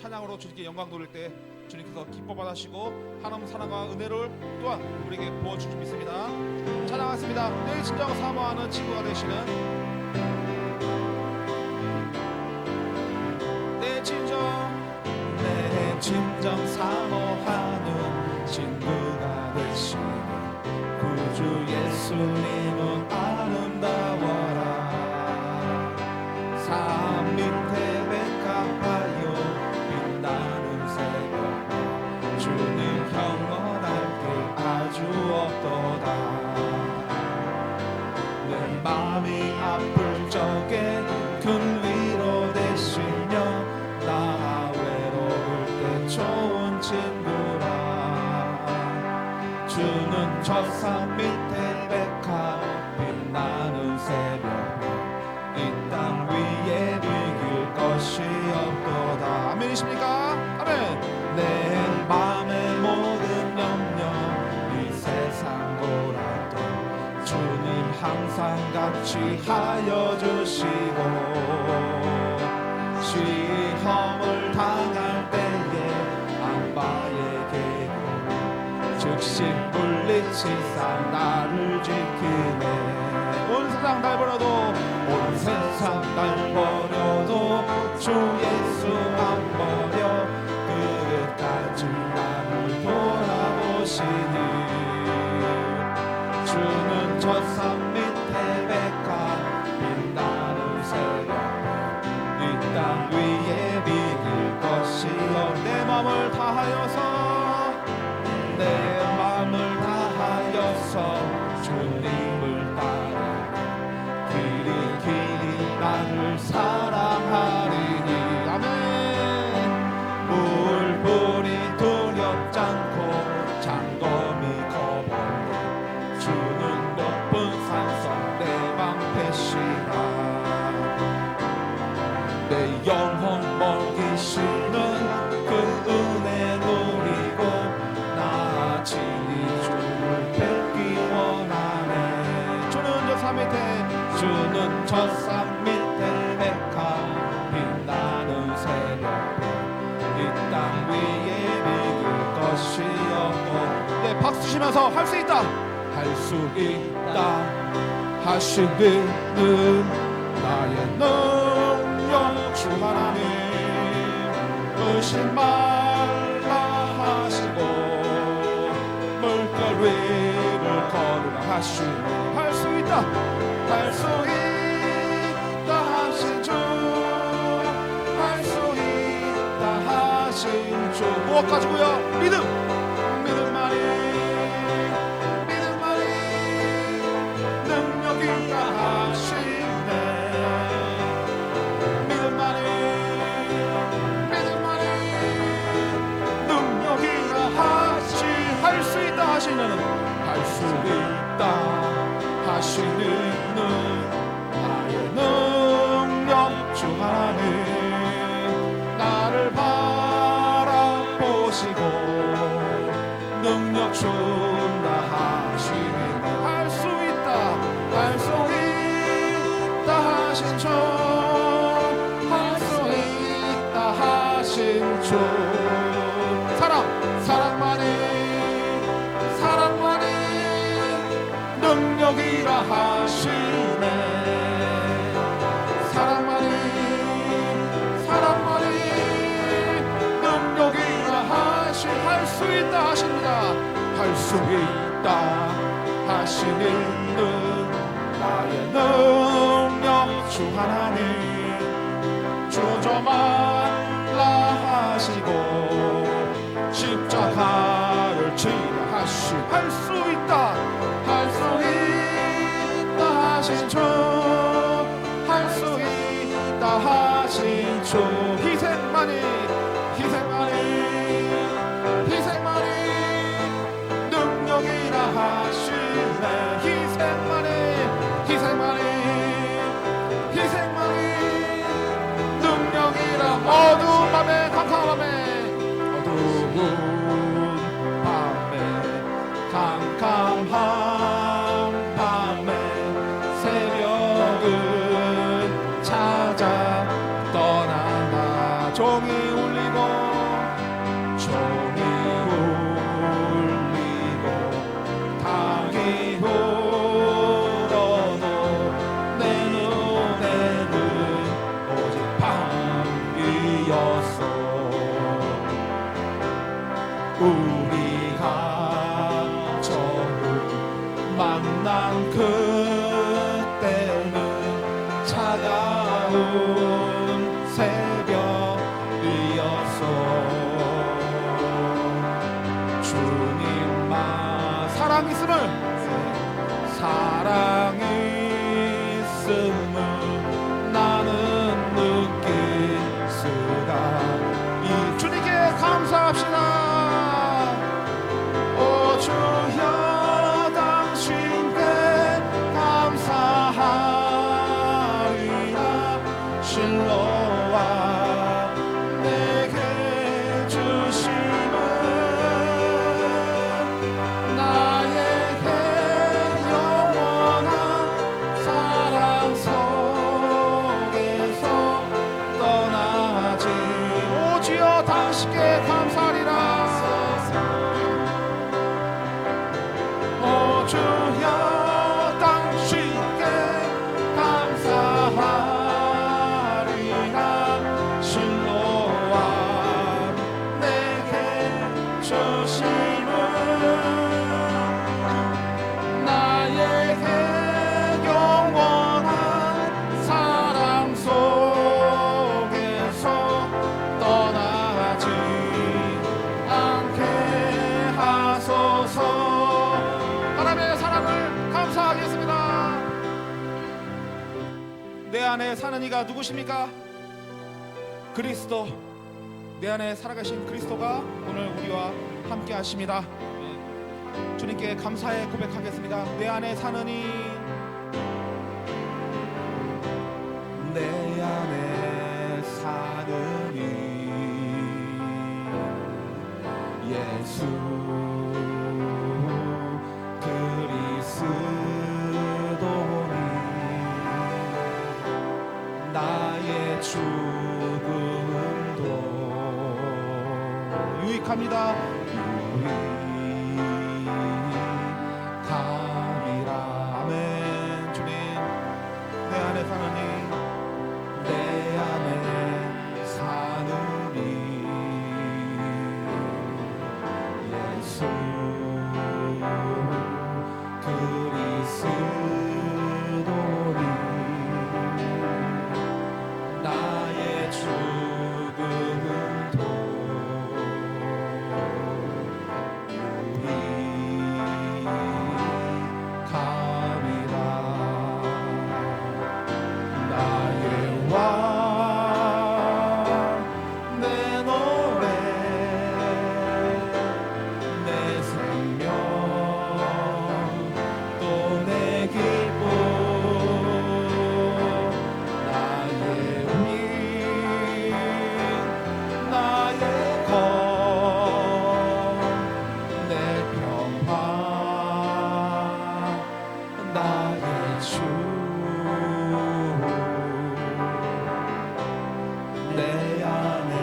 찬양으로 주님께 영광 돌릴 때 주님께서 기뻐 받으시고 하나님 사랑과 은혜를 또한 우리에게 부어주실 줄 믿습니다. 찬양하겠습니다. 내 진정 사모하는 친구가 되시는 내 진정 사모하는 친구가 되시는 구주 예수님은 아름다워라. 산 밑에 백합하여 빛나는 새벽 주님 평온할 때 아주 없도다. 내 마음이 아플 적에 큰 위로 되시며 나 외로울 때 좋은 친구라. 주는 저 산 밑에 백합 빛나는 새벽 이 땅 위에 비길 것이 없도다. 아멘이십니까? 아멘. 내 맘의 모든 염려 이 세상 보라도 주님 항상 같이 하여 주시고 시험을 당할 때에 아빠의 계획 즉시 물리치사 나를 지키네. 온 세상 날 버려도 온 세상 날 버려도 주 예수 안 버려 끝까지 나를 돌아보시니. 주는 저 산 밑에 백합 빛나는 새벽 이 땅 위에 비길 것이 없네. 내 맘을 다하여서 내 맘을 다하여서 주님을 따라 길이 나를 사랑하리니. 아멘. 물불이 두렵지 않고 장검이 겁없네. 주는 높은 산성 내 방패시라. 내 영혼 먹이시는 그 은혜 누리고 나 진리 주를 뵙기 원하네. 주는 저 산 밑에 주는 저 산 밑에 백합 빛나는 새벽 이 땅 위에 비길 것이 없고. 네, 박수 치면서 할 수 있다 할 수 있다 하시는 나의 능력 주 하나님 의심 말라 하시고 물결 위를 걸으라 하시네. 할 수 있다 할 수 있다 하신 주 할 수 있다 하신 주. 무엇 가지고요? 믿음만이 능력이 있다 하시네. 믿음만이 능력이 있다 할 수 있다 하시는 할 수 있다 하시는 나의 능력 주 하나님 나를 바라보시고 능력 준다 하시네. 할 수 있다 하신 주 할 수 있다 하신 주. 사랑만이 능력이라 하시네. 사랑만이 능력이라 할 수 있다 하십니다. 할 수 있다 하시는 나의 능력 주 하나님 주저 말라 하시고 십자가를 지라 하시. 할 수 있다 하신 주 할 수 있다 하신 주. 희생만이 능력이라 하시네. 희생만이 능력이라 우리가 처음 만난 그때는 차가운 새벽이었어. 주님만 사랑 있음을 나는 느낄 수가. 이 주님께 감사합시다. 오 주여 당신께 감사하리라. 실로와 내게 주심은 나에게 영원한 사랑 속에서 떠나지. 오 주여 당신께 감사하리라. 오 주여 당신께 감사하리라. 실로와 내게 주심은 나에게 영원한 사랑 속에서 떠나지 않게 하소서. 하나님의 사랑을 감사하겠습니다. 내 안에 사는 이가 누구십니까? 그리스도. 내 안에 살아가신 그리스도가 오늘 우리와 함께 하십니다. 주님께 감사의 고백하겠습니다. 내 안에 사는 이, 내 안에 사는 이 예수 그리스도니 나의 죽음도 유익합니다. 유익함이라. 아멘. 주님 내 안에 사는 이, 내 안에 사는 이 예수 그리스도니 나의 죽음도 유익함이라. 나의 왕 내 노래 내 생명 또 내 기쁨 나의 윈 나의 것 내 평화 나의 주 내 안에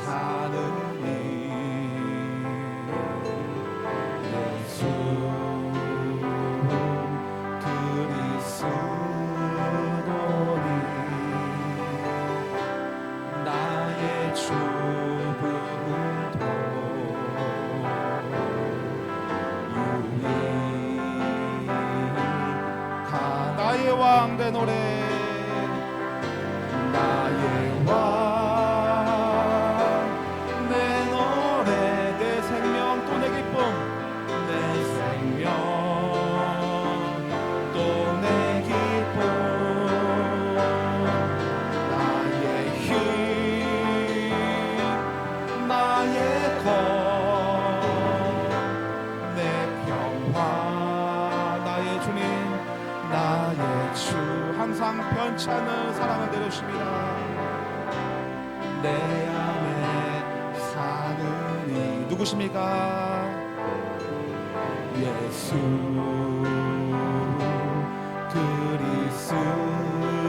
사는 이 예수 그리스도니 나의 죽음도 유익하. 나의 왕 내 노래 나의 왕 내 노래 내 생명 또 내 기쁨 내 생명 또 내 기쁨 나의 힘 나의 것 내 평화 나의 주님 나의 주 항상 변치 않는 사랑을 내려주십니다. 내 안에 사는 이 누구십니까? 예수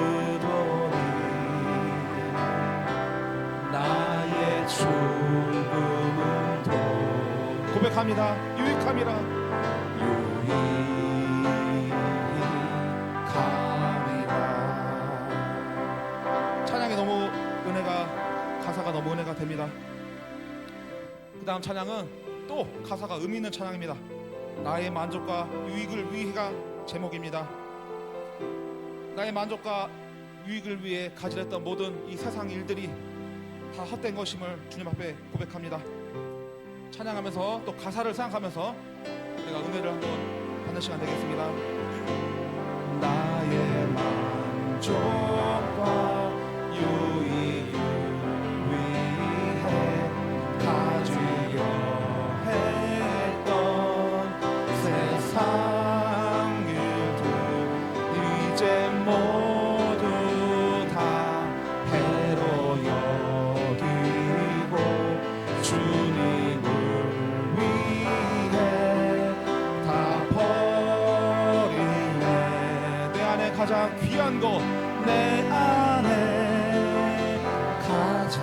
그리스도니 나의 죽음도 고백합니다. 유익함이라. 유익함이라. 찬양이 너무 은혜가, 가사가 너무 은혜가 됩니다. 그 다음 찬양은 또 가사가 의미 있는 찬양입니다. 나의 만족과 유익을 위해가 제목입니다. 나의 만족과 유익을 위해 가지랬던 모든 이 세상 일들이 다 헛된 것임을 주님 앞에 고백합니다. 찬양하면서 또 가사를 생각하면서 우리가 은혜를 한번 받는 시간 되겠습니다. 나의 만족과 유익을 위해 가지려 했던 세상 일들 이제 모두 다 해로 여기고 주님을 위해 다 버리네. 내 안에 가장 귀한 것, 내 안에 가장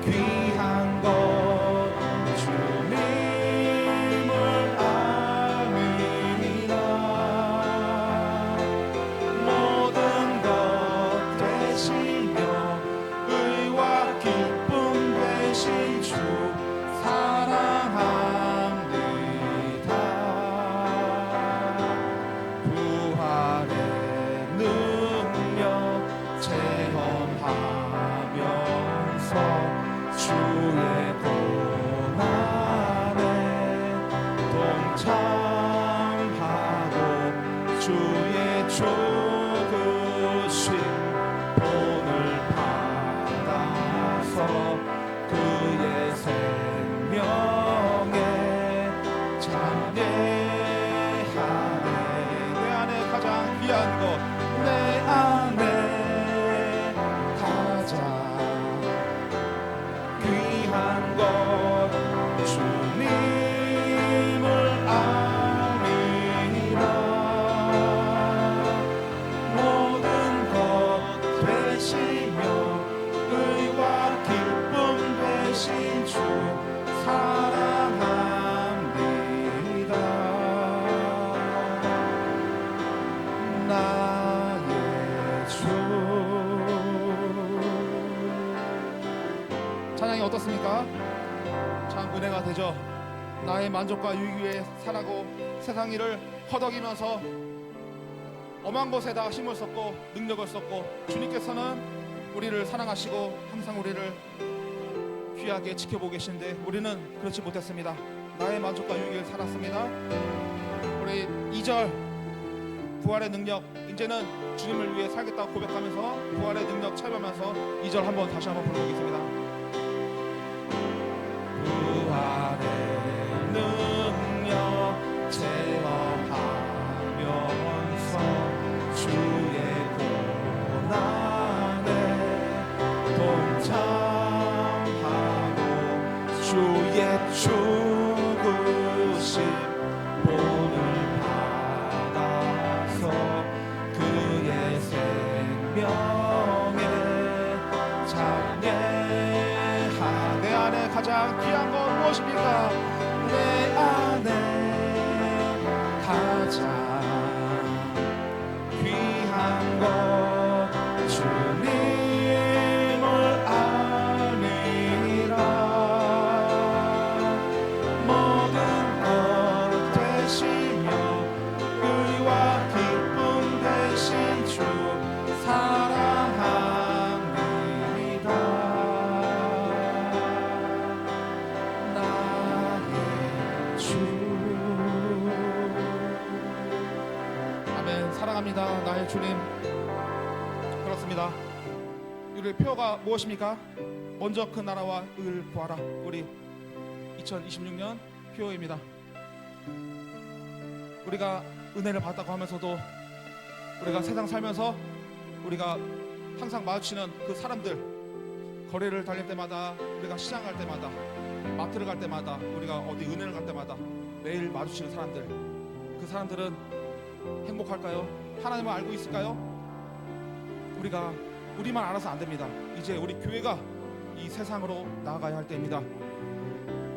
귀한 것 주님을 알미니라. 모든 것 되시며 의와 기쁨 되신 주 사랑합니다. 부활의 능력 체험하면서 주의 고난에 동참하고 주의 죽으심 본을 받아서 그의 생명에 참여하네. 내 안에 가장 귀한 것, 내 안에 가장 귀한 것 주님을 알미라. 모든 것 되시며 의와 기쁨 되신 주 사랑합니다. 나의 주. 찬양이 어떻습니까? 참 은혜가 되죠. 나의 만족과 유익 위해 살아고 세상 일을 허덕이면서 엄한 곳에다 힘을 쏟고 능력을 쏟고 주님께서는 우리를 사랑하시고 항상 우리를 귀하게 지켜보고 계신데 우리는 그렇지 못했습니다. 나의 만족과 유익을 살았습니다. 우리 2절 부활의 능력, 이제는 주님을 위해 살겠다고 고백하면서 부활의 능력 체험하면서 2절 한번 다시 한번 불러보겠습니다. 부활의 능력 체험하면서 주의 고난에 동참하고 주의 죽으심 본을 받아서 그의 생명에 참여하. 내 안에 가장 귀한 건 무엇입니까? 내 안에 가장 귀한 것 주님을 알미라. 모든 것 되시며 의와 기쁨 되신 주 사랑합니다. 나의 주. 아멘. 사랑합니다. 나의 주님. 그렇습니다. 우리의 표어가 무엇입니까? 먼저 그 나라와 의를 구하라. 우리 2026년 표어입니다. 우리가 은혜를 받았다고 하면서도 우리가 세상 살면서 우리가 항상 마주치는 그 사람들, 거리를 달릴 때마다, 우리가 시장 갈 때마다, 마트를 갈 때마다, 우리가 어디 은혜를 갈 때마다 매일 마주치는 사람들, 그 사람들은 행복할까요? 하나님을 알고 있을까요? 우리만 알아서 안 됩니다. 이제 우리 교회가 이 세상으로 나아가야 할 때입니다.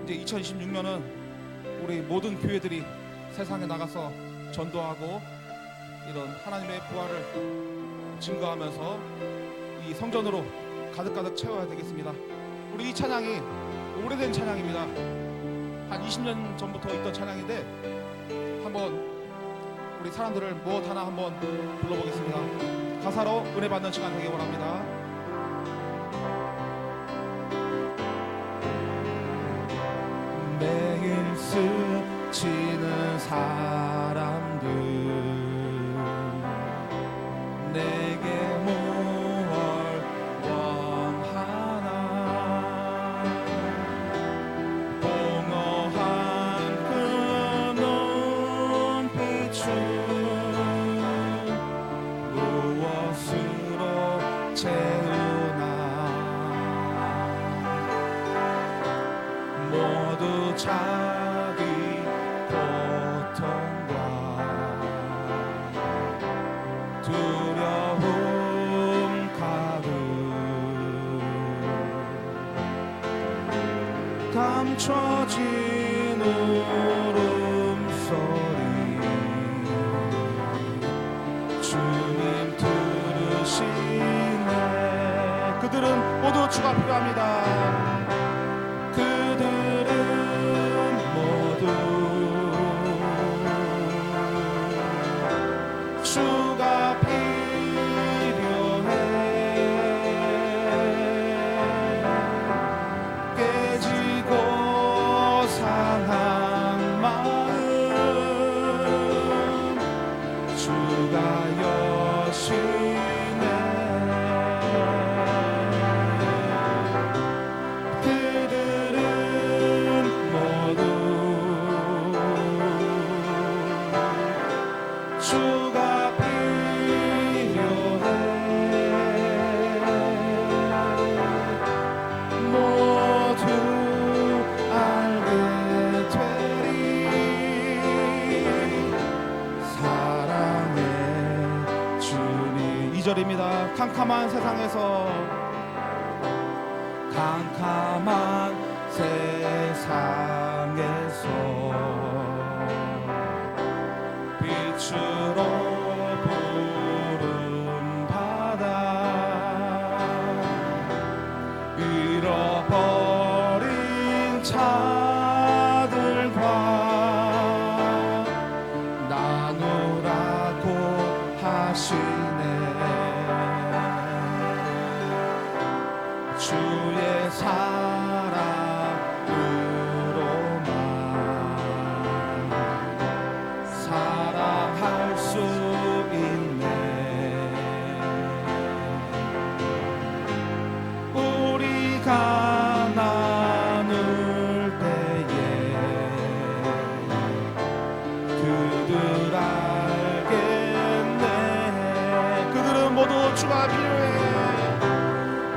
이제 2026년은 우리 모든 교회들이 세상에 나가서 전도하고 이런 하나님의 부활을 증거하면서 이 성전으로 가득가득 채워야 되겠습니다. 우리 이 찬양이 오래된 찬양입니다. 한 20년 전부터 있던 찬양인데 한번 우리 사람들을 무엇 하나 한번 불러보겠습니다. 가사로 은혜 받는 시간 되길 원합니다. 매일 스치는 사람들 내게 뭘 원하나 공허한 그 눈빛은 무엇으로 채우나 모두 자기 고통과 두려움 가득 감춰진 울음소리 주님 들으시네. 그들은 모두 주가 필요합니다. 그들은 모두 주가 필요해. 깨지고 상한 마음 주가 여시네. 그들은 모두 주가 필요해. 모두 알게 되리. 사랑의 주님. 2절입니다. 캄캄한 세상에서 빛으로 부른 바다 잃어버린 차들과 나누라고 하시네. 주의 사랑으로만 사랑할 수 있네. 우리가 나눌 때에 그들 알겠네. 그들은 모두 주가 필요해.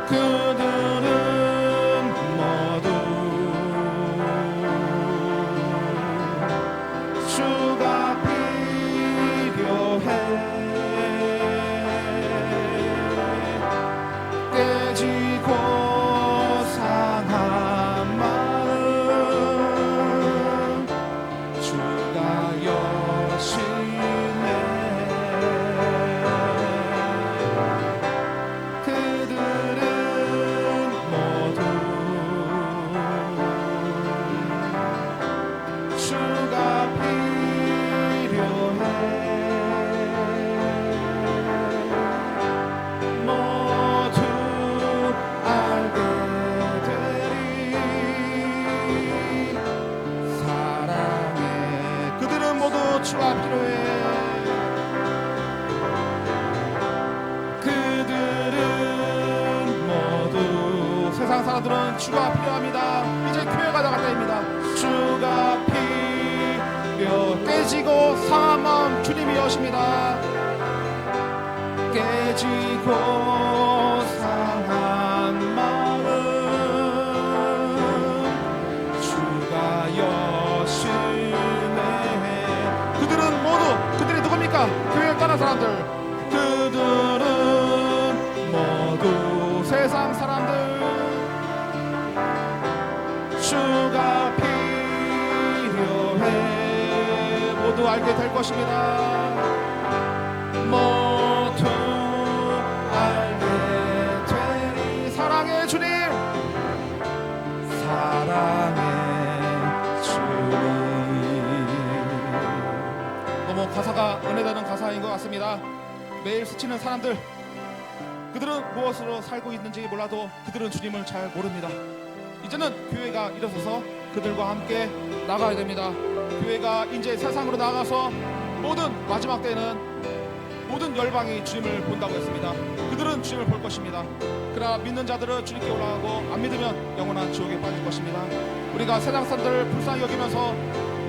그들은 모두 주가 필요해. 깨지고 상한 마음 주가 여시네. 그들은 모두 주가 필요해. 모두 알게 되리. 사랑해. 그들은 모두 주가 필요해. 그들은 모두 세상 사람들은 주가 필요합니다. 이제 교회가 나갈 때입니다. 주가 필요. 깨지고 상한 마음 주님이 여십니다. 깨지고 상한 마음 주가 여시네. 그들은 모두 그들이 누굽니까? 교회를 떠난 사람들. 그들은 모두 세상 사람들. 주가 필요해. 모두 알게 될 것입니다. 모두 알게 되리. 사랑의 주님. 사랑 가사가 은혜되는 가사인 것 같습니다. 매일 스치는 사람들, 그들은 무엇으로 살고 있는지 몰라도 그들은 주님을 잘 모릅니다. 이제는 교회가 일어서서 그들과 함께 나가야 됩니다. 교회가 이제 세상으로 나가서 모든 마지막 때는 모든 열방이 주님을 본다고 했습니다. 그들은 주님을 볼 것입니다. 그러나 믿는 자들은 주님께 올라가고 안 믿으면 영원한 지옥에 빠질 것입니다. 우리가 세상 사람들을 불쌍히 여기면서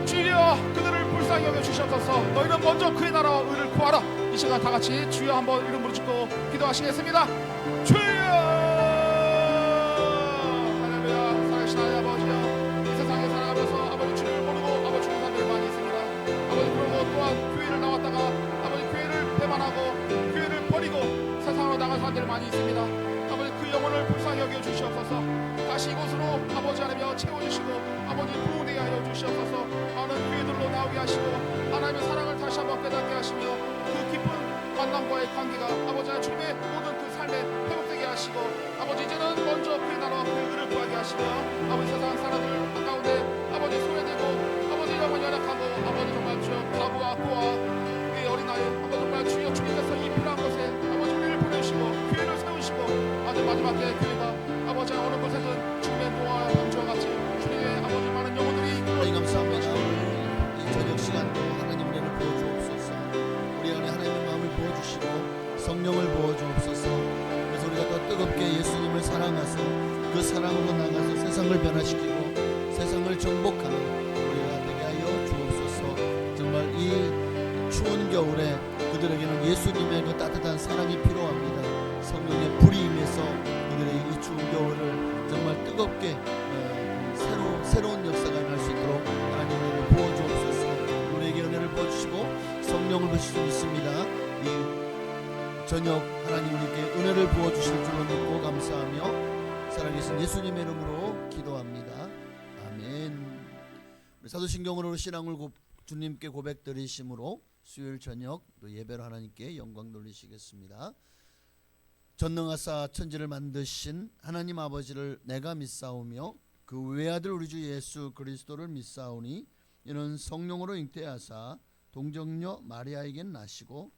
주여 그들을 불쌍히 여겨 주시옵소서. 너희는 먼저 그의 나라와 의를 구하라. 이 시간 다 같이 주여 한번 이름으로 짓고 기도하시겠습니다. 주여 할렐루야. 살아계신 하나님 아버지여, 이 세상에 살아가면서 아버지 주님을 모르고 아버지 죽는 사람들이 많이 있습니다. 아버지 그러고 또한 교회를 나왔다가 아버지 교회를 배반하고 교회를 버리고 세상으로 나간 사람들이 많이 있습니다. 아버지 그 영혼을 불쌍히 여겨 주시옵소서. 다시 이곳으로 아버지 하나며 채워주시고 아버지 부흥되게 하여 주시옵소서. 많은 교회들로 나오게 하시고 하나님의 사랑을 다시 한번 깨닫게 하시며 그 깊은 만남과의 관계가 아버지 하나님 주님의 모든 그 삶에 회복되게 하시고 아버지 이제는 먼저 그의 나라와 그의 의를 구하게 하시며 아버지 세상 사람들 가운데 아버지 소외되고 아버지 영혼 연약하고 아버지 정말 주여 과부와 고아 그의 어린아이 아버지 정말 주여 주님께서 이 필요한 것에 아버지 우리를 보내시고 교회를 세우시고 아주 마지막 때 교회가 아버지 어느 곳에든 주님의 노아와 방주와 같이 주님의 아버지 많은 영혼들이 하나님 감사합니다. 이 저녁 시간도 하나님 은혜를 부어주옵소서. 우리 안에 하나님의 마음을 부어주시고 성령을 부어주옵소서. 그래서 우리가 더 뜨겁게 예수님을 사랑하서 그 사랑으로 나가서 세상을 변화시키고 세상을 정복하는 우리가 되게 하여 주옵소서. 정말 이 추운 겨울에 그들에게는 예수님의 그 따뜻한 사랑이 필요합니다. 성령의 불이 임해서 그들의 이 추운 겨울을 정말 뜨겁게 새로운 역사가 일어날 수 있도록 하나님 은혜를 부어주옵소서. 우리에게 은혜를 부어주시고 성령을 부으실 수 있습니다. 이 저녁 하나님 우리에게 은혜를 부어주실 줄로 믿고 감사하며 살아계신 예수님의 이름으로 기도합니다. 아멘. 우리 사도신경으로 신앙을 주님께 고백드리심으로 수요일 저녁 또 예배로 하나님께 영광 돌리시겠습니다. 전능하사 천지를 만드신 하나님 아버지를 내가 믿사오며 그 외아들 우리 주 예수 그리스도를 믿사오니 이는 성령으로 잉태하사 동정녀 마리아에게 나시고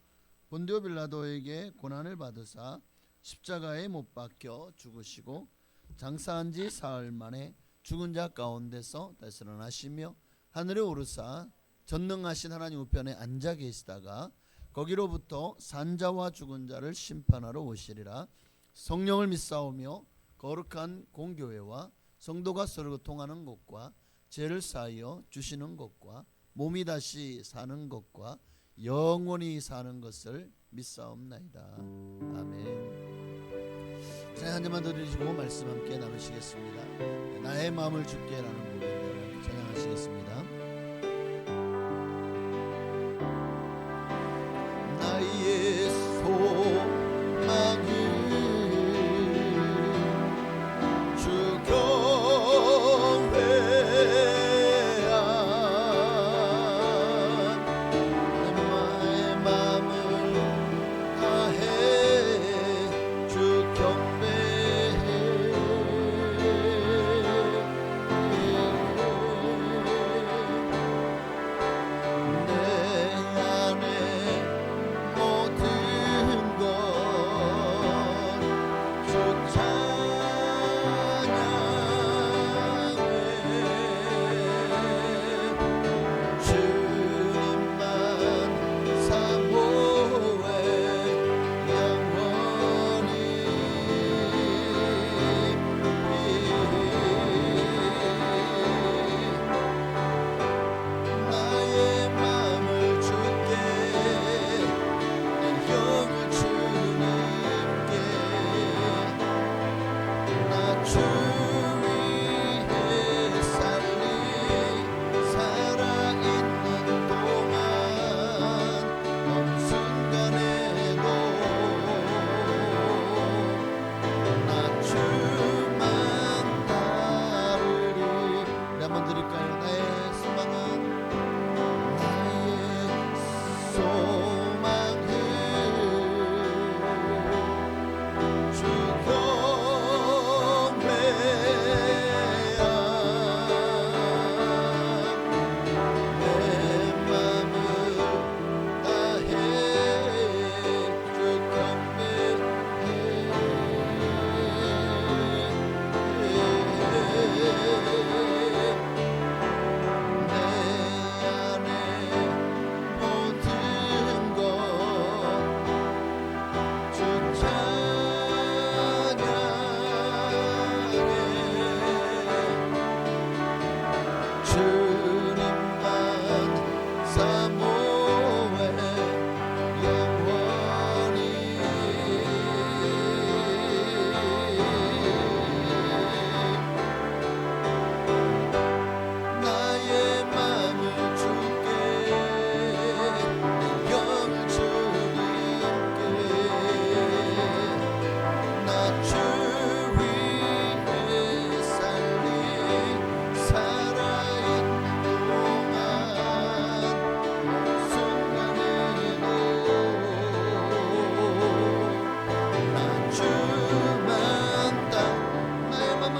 본디오 빌라도에게 고난을 받으사 십자가에 못 박혀 죽으시고 장사한 지 사흘 만에 죽은 자 가운데서 다시 살아나시며 하늘에 오르사 전능하신 하나님 우편에 앉아 계시다가 거기로부터 산자와 죽은 자를 심판하러 오시리라. 성령을 믿사오며 거룩한 공교회와 성도가 서로 통하는 것과 죄를 사하여 주시는 것과 몸이 다시 사는 것과 영원히 사는 것을 믿사옵나이다. 아멘. 자, 한 잔만 더 드리시고 말씀 함께 나누시겠습니다. 나의 마음을 주께 라는 곡을 찬양하시겠습니다. 나의 소망은 주 교회야. 나의 마음을 다해 주 경배해.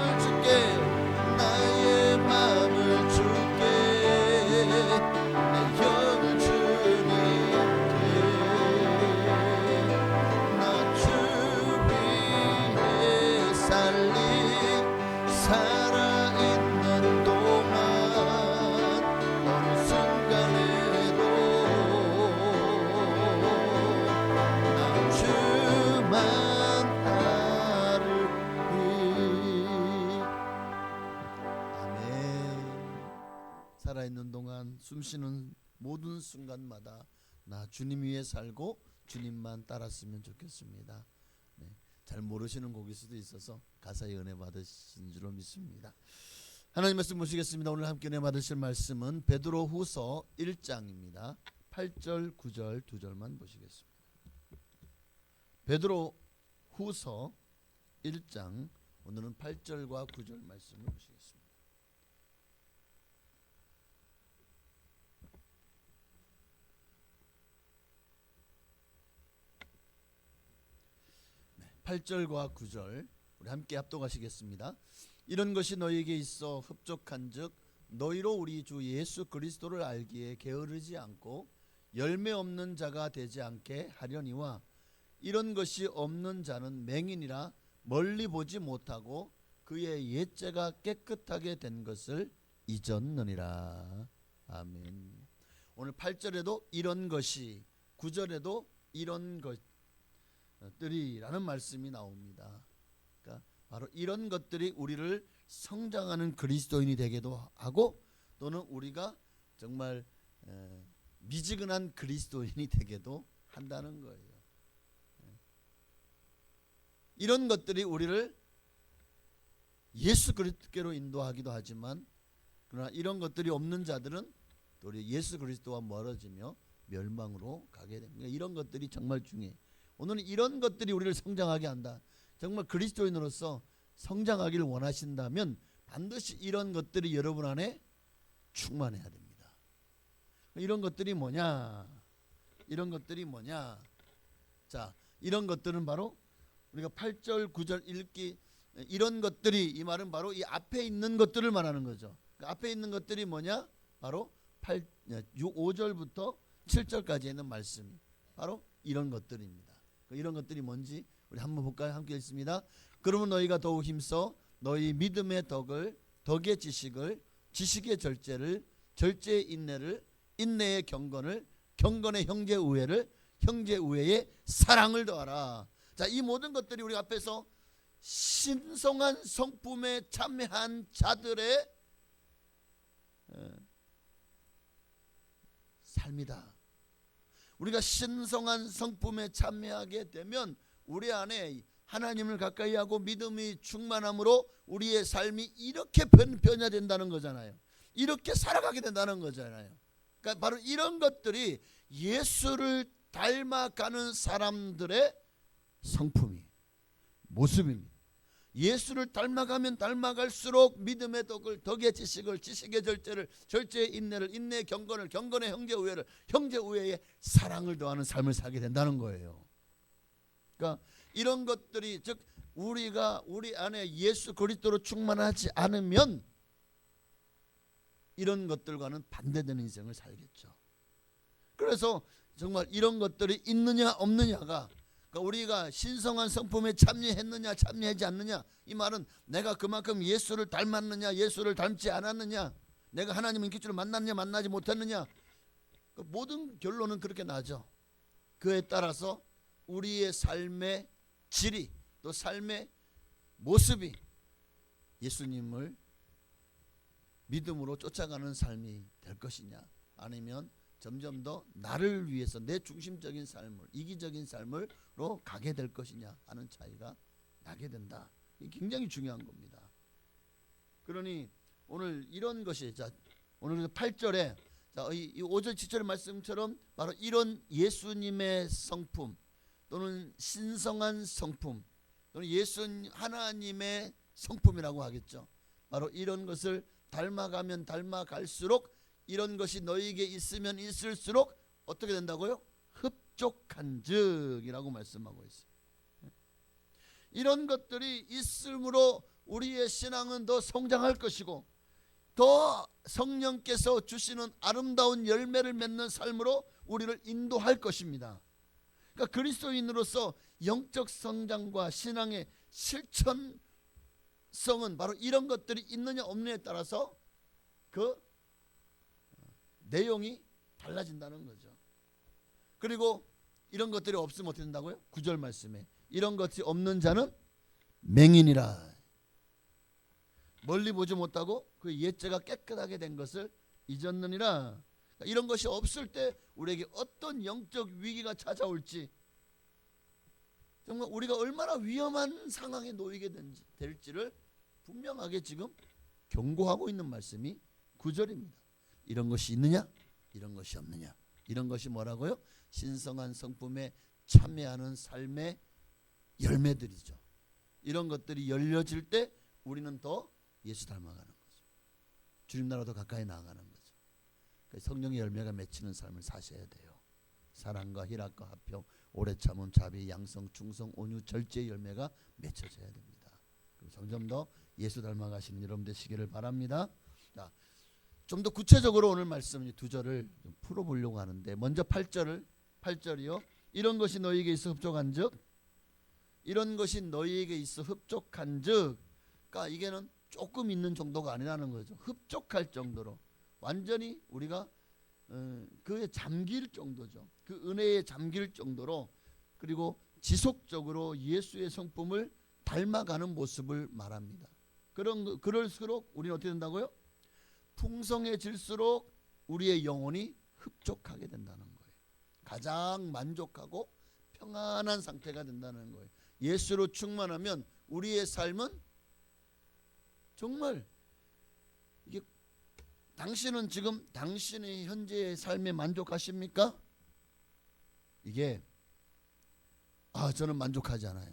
마음을 줄게 나의 마음을 줄게 내 영을 주님께 나 주 위에 살아있는 동안 어느 순간에도 나 주만 따르리. 아멘. 살아있는 동안 숨쉬는 모든 순간마다 나 주님 위에 살고 주님만 따랐으면 좋겠습니다. 네, 잘 모르시는 곡일 수도 있어서 가사에 은혜 받으신 줄로 믿습니다. 하나님 말씀 보시겠습니다. 오늘 함께 은혜 받으실 말씀은 베드로후서 1장입니다. 8절 9절 2절만 보시겠습니다. 베드로후서 1장 오늘은 8절과 9절 말씀을 보시겠습니다. 네, 8절과 9절 우리 함께 합독하시겠습니다. 이런 것이 너희에게 있어 흡족한즉 너희로 우리 주 예수 그리스도를 알기에 게으르지 않고 열매 없는 자가 되지 않게 하려니와 이런 것이 없는 자는 맹인이라 멀리 보지 못하고 그의 옛죄가 깨끗하게 된 것을 잊었느니라. 아멘. 오늘 8절에도 이런 것이 9절에도 이런 것들이라는 말씀이 나옵니다. 그러니까 바로 이런 것들이 우리를 성장하는 그리스도인이 되게도 하고 또는 우리가 정말 미지근한 그리스도인이 되게도 한다는 거예요. 이런 것들이 우리를 예수 그리스도로 인도하기도 하지만 그러나 이런 것들이 없는 자들은 또 우리 예수 그리스도와 멀어지며 멸망으로 가게 됩니다. 이런 것들이 정말 중요해요. 오늘은 이런 것들이 우리를 성장하게 한다. 정말 그리스도인으로서 성장하기를 원하신다면 반드시 이런 것들이 여러분 안에 충만해야 됩니다. 이런 것들이 뭐냐? 이런 것들이 뭐냐? 자, 이런 것들은 바로 우리가 8절 9절 읽기 이런 것들이 이 말은 바로 이 앞에 있는 것들을 말하는 거죠. 그 앞에 있는 것들이 뭐냐? 바로 5절부터 7절까지 있는 말씀이 바로 이런 것들입니다. 이런 것들이 뭔지 우리 한번 볼까요? 함께 읽습니다. 그러면 너희가 더욱 힘써 너희 믿음의 덕의 지식을, 지식의 절제를, 절제의 인내를, 인내의 경건을, 경건의 형제 우애를, 형제 우애의 사랑을 더하라. 자, 이 모든 것들이 우리 앞에서 신성한 성품에 참여한 자들의 삶이다. 우리가 신성한 성품에 참여하게 되면 우리 안에 하나님을 가까이 하고 믿음이 충만함으로 우리의 삶이 이렇게 변화된다는 거잖아요. 이렇게 살아가게 된다는 거잖아요. 그러니까 바로 이런 것들이 예수를 닮아가는 사람들의 성품이 모습입니다. 예수를 닮아가면 닮아갈수록 믿음의 덕의 지식을, 지식의 절제를, 절제의 인내를, 인내의 경건을, 경건의 형제 우애를, 형제 우애의 사랑을 더하는 삶을 살게 된다는 거예요. 그러니까 이런 것들이 즉 우리가 우리 안에 예수 그리스도로 충만하지 않으면 이런 것들과는 반대되는 인생을 살겠죠. 그래서 정말 이런 것들이 있느냐 없느냐가 그러니까 우리가 신성한 성품에 참여했느냐 참여하지 않느냐 이 말은 내가 그만큼 예수를 닮았느냐 예수를 닮지 않았느냐 내가 하나님의 기초를 만났느냐 만나지 못했느냐 그 모든 결론은 그렇게 나죠. 그에 따라서 우리의 삶의 질이 또 삶의 모습이 예수님을 믿음으로 쫓아가는 삶이 될 것이냐 아니면 점점 더 나를 위해서 내 중심적인 삶을 이기적인 삶으로 가게 될 것이냐 하는 차이가 나게 된다. 이게 굉장히 중요한 겁니다. 그러니 오늘 이런 것이 자 오늘 8절에 자, 이 5절 7절의 말씀처럼 바로 이런 예수님의 성품 또는 신성한 성품 또는 하나님의 성품이라고 하겠죠. 바로 이런 것을 닮아가면 닮아갈수록 이런 것이 너희에게 있으면 있을수록 어떻게 된다고요? 흡족한즉이라고 말씀하고 있어요. 이런 것들이 있으므로 우리의 신앙은 더 성장할 것이고 더 성령께서 주시는 아름다운 열매를 맺는 삶으로 우리를 인도할 것입니다. 그러니까 그리스도인으로서 영적 성장과 신앙의 실천성은 바로 이런 것들이 있느냐 없느냐에 따라서 그 내용이 달라진다는 거죠. 그리고 이런 것들이 없으면 어떻게 된다고요? 9절 말씀에 이런 것이 없는 자는 맹인이라. 멀리 보지 못하고 그 옛죄가 깨끗하게 된 것을 잊었느니라. 이런 것이 없을 때 우리에게 어떤 영적 위기가 찾아올지, 정말 우리가 얼마나 위험한 상황에 놓이게 될지를 분명하게 지금 경고하고 있는 말씀이 9절입니다. 이런 것이 있느냐? 이런 것이 없느냐? 이런 것이 뭐라고요? 신성한 성품에 참여하는 삶의 열매들이죠. 이런 것들이 열려질 때 우리는 더 예수 닮아가는 거죠. 주님 나라 더 가까이 나아가는 거죠. 성령의 열매가 맺히는 삶을 사셔야 돼요. 사랑과 희락과 화평, 오래 참음, 자비, 양성, 충성, 온유, 절제의 열매가 맺혀져야 됩니다. 그리고 점점 더 예수 닮아가시는 여러분 되시기를 바랍니다. 자, 좀 더 구체적으로 오늘 말씀 두 절을 좀 풀어보려고 하는데, 먼저 8절이요. 이런 것이 너희에게 있어 흡족한즉, 이런 것이 너희에게 있어 흡족한즉, 그러니까 이게는 조금 있는 정도가 아니라는 거죠. 흡족할 정도로 완전히 우리가 그에 잠길 정도죠. 그 은혜에 잠길 정도로, 그리고 지속적으로 예수의 성품을 닮아가는 모습을 말합니다. 그럴수록 우리는 어떻게 된다고요? 풍성해질수록 우리의 영혼이 흡족하게 된다는 거예요. 가장 만족하고 평안한 상태가 된다는 거예요. 예수로 충만하면 우리의 삶은 정말, 이게 당신은 지금 당신의 현재의 삶에 만족하십니까? 이게 저는 만족하지 않아요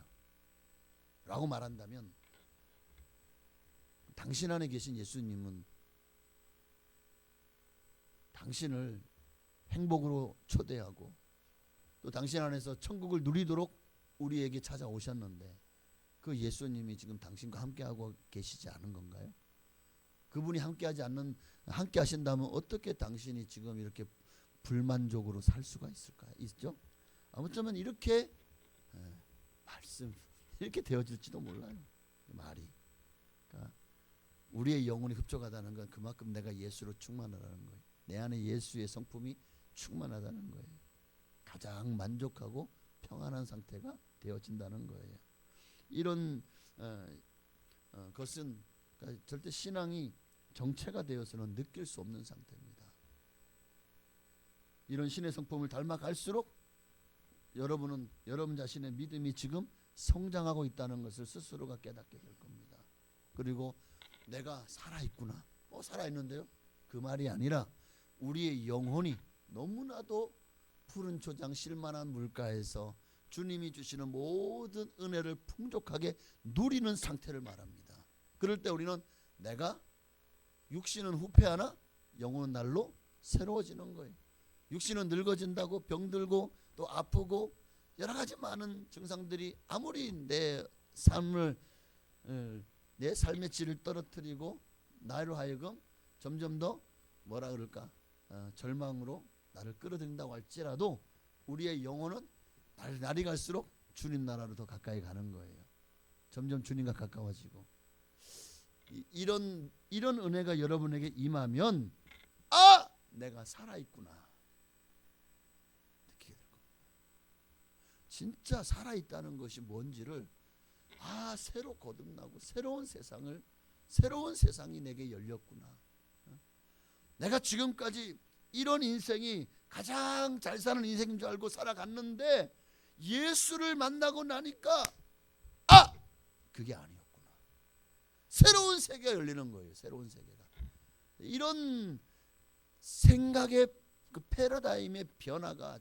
라고 말한다면, 당신 안에 계신 예수님은 당신을 행복으로 초대하고 또 당신 안에서 천국을 누리도록 우리에게 찾아오셨는데, 그 예수님이 지금 당신과 함께하고 계시지 않은 건가요? 그분이 함께 하신다면 어떻게 당신이 지금 이렇게 불만족으로 살 수가 있죠? 아무쪼록 이렇게 이렇게 되어질지도 몰라요. 말이. 그러니까 우리의 영혼이 흡족하다는 건 그만큼 내가 예수로 충만하다는 거예요. 내 안에 예수의 성품이 충만하다는 거예요. 가장 만족하고 평안한 상태가 되어진다는 거예요. 이런 것은 그러니까 절대 신앙이 정체가 되어서는 느낄 수 없는 상태입니다. 이런 신의 성품을 닮아갈수록 여러분은 여러분 자신의 믿음이 지금 성장하고 있다는 것을 스스로가 깨닫게 될 겁니다. 그리고 내가 살아있구나. 살아있는데요? 그 말이 아니라 우리의 영혼이 너무나도 푸른 초장 실만한 물가에서 주님이 주시는 모든 은혜를 풍족하게 누리는 상태를 말합니다. 그럴 때 우리는 내가 육신은 후패하나 영혼은 날로 새로워지는 거예요. 육신은 늙어진다고 병들고 또 아프고 여러 가지 많은 증상들이 아무리 내 삶의 질을 떨어뜨리고 나로 하여금 점점 더 뭐라 그럴까 절망으로 나를 끌어들인다고 할지라도, 우리의 영혼은 날이 갈수록 주님 나라로 더 가까이 가는 거예요. 점점 주님과 가까워지고, 이런 은혜가 여러분에게 임하면 내가 살아있구나 느끼게 될 겁니다. 진짜 살아있다는 것이 뭔지를 새로 거듭나고 새로운 세상이 내게 열렸구나. 내가 지금까지 이런 인생이 가장 잘 사는 인생인 줄 알고 살아갔는데 예수를 만나고 나니까 그게 아니었구나. 새로운 세계가 열리는 거예요. 새로운 세계가. 이런 생각의 그 패러다임의 변화가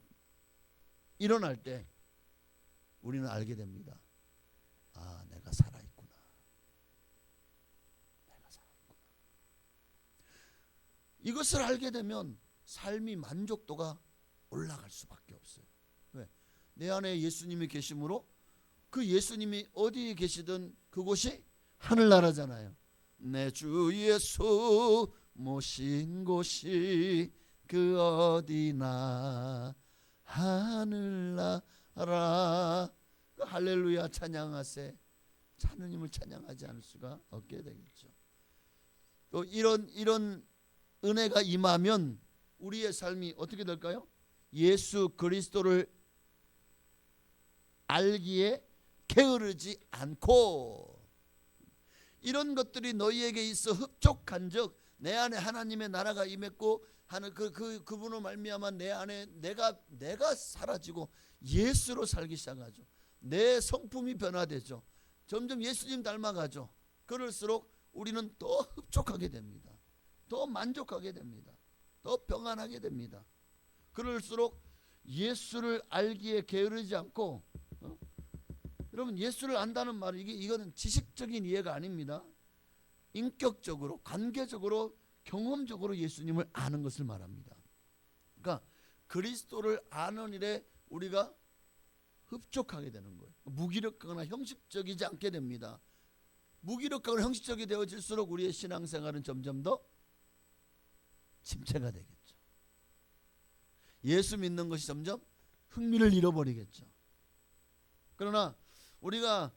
일어날 때 우리는 알게 됩니다. 내가 살아있구나. 내가 살아있구나. 이것을 알게 되면 삶이 만족도가 올라갈 수밖에 없어요. 왜? 내 안에 예수님이 계심으로 그 예수님이 어디에 계시든 그곳이 하늘나라잖아요. 내 주 예수 모신 곳이 그 어디나 하늘나라. 할렐루야 찬양하세. 하느님을 찬양하지 않을 수가 없게 되겠죠. 또 이런 은혜가 임하면 우리의 삶이 어떻게 될까요? 예수 그리스도를 알기에 게으르지 않고, 이런 것들이 너희에게 있어 흡족한즉 내 안에 하나님의 나라가 임했고 하는 그분으로 말미암아 내 안에 내가 사라지고 예수로 살기 시작하죠. 내 성품이 변화되죠. 점점 예수님 닮아가죠. 그럴수록 우리는 더 흡족하게 됩니다. 더 만족하게 됩니다. 더 평안하게 됩니다. 그럴수록 예수를 알기에 게으르지 않고, 여러분 예수를 안다는 말은 이거는 지식적인 이해가 아닙니다. 인격적으로, 관계적으로, 경험적으로 예수님을 아는 것을 말합니다. 그러니까 그리스도를 아는 일에 우리가 흡족하게 되는 거예요. 무기력하거나 형식적이지 않게 됩니다. 무기력하거나 형식적이 되어질수록 우리의 신앙생활은 점점 더 침체가 되겠죠. 예수 믿는 것이 점점 흥미를 잃어버리겠죠. 그러나 우리가